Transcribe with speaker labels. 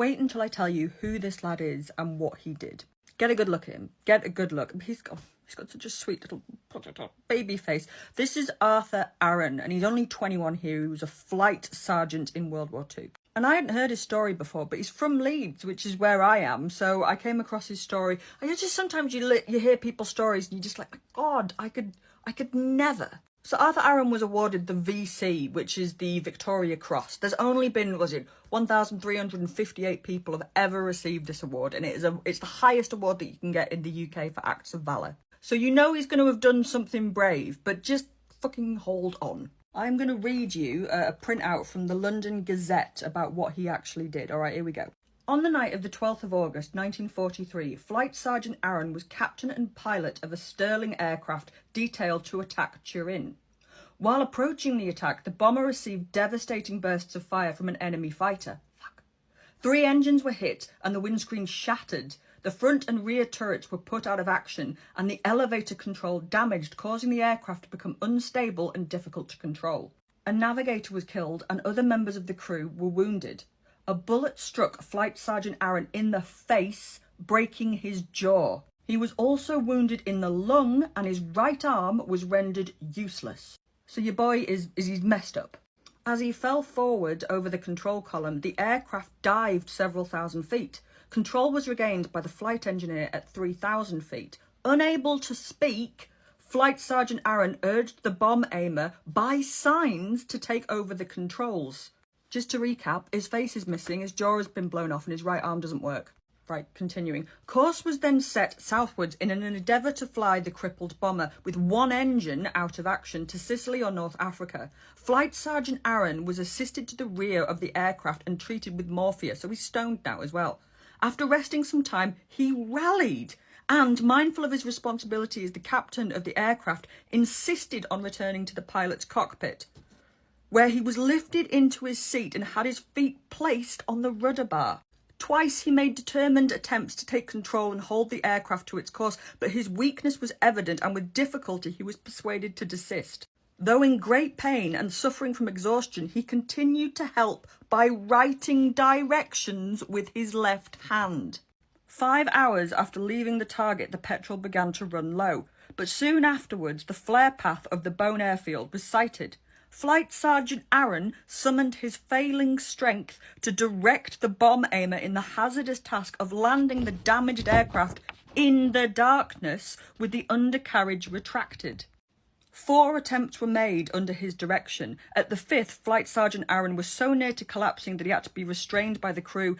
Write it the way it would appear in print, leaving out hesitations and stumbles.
Speaker 1: Wait until I tell you who this lad is and what he did. Get a good look at him. Get a good look. He's got such a sweet little baby face. This is Arthur Aaron, and he's only 21 here. He was a flight sergeant in World War II. And I hadn't heard his story before, but he's from Leeds, which is where I am. So I came across his story. And it's just sometimes you hear people's stories and you're just like, God, I could never. So Arthur Aaron was awarded the VC, which is the Victoria Cross. There's only been, 1,358 people have ever received this award, and it's the highest award that you can get in the UK for acts of valour. So you know he's going to have done something brave, but just fucking hold on. I'm going to read you a printout from the London Gazette about what he actually did. All right, here we go. On the night of the 12th of August 1943, Flight Sergeant Aaron was captain and pilot of a Sterling aircraft detailed to attack Turin. While approaching the attack, the bomber received devastating bursts of fire from an enemy fighter. 3 engines were hit and the windscreen shattered. The front and rear turrets were put out of action and the elevator control damaged, causing the aircraft to become unstable and difficult to control. A navigator was killed and other members of the crew were wounded. A bullet struck Flight Sergeant Aaron in the face, breaking his jaw. He was also wounded in the lung and his right arm was rendered useless. So your boy he's messed up. As he fell forward over the control column, the aircraft dived several thousand feet. Control was regained by the flight engineer at 3,000 feet. Unable to speak, Flight Sergeant Aaron urged the bomb aimer by signs to take over the controls. Just to recap, his face is missing, his jaw has been blown off and his right arm doesn't work. Right, continuing. Course was then set southwards in an endeavour to fly the crippled bomber with 1 engine out of action to Sicily or North Africa. Flight Sergeant Aaron was assisted to the rear of the aircraft and treated with morphia, so he's stoned now as well. After resting some time, he rallied and, mindful of his responsibility as the captain of the aircraft, insisted on returning to the pilot's cockpit, where he was lifted into his seat and had his feet placed on the rudder bar. Twice he made determined attempts to take control and hold the aircraft to its course, but his weakness was evident and with difficulty he was persuaded to desist. Though in great pain and suffering from exhaustion, he continued to help by writing directions with his left hand. 5 hours after leaving the target, the petrol began to run low, but soon afterwards the flare path of the Bone airfield was sighted. Flight Sergeant Aaron summoned his failing strength to direct the bomb aimer in the hazardous task of landing the damaged aircraft in the darkness with the undercarriage retracted. 4 attempts were made under his direction. At the 5th, Flight Sergeant Aaron was so near to collapsing that he had to be restrained by the crew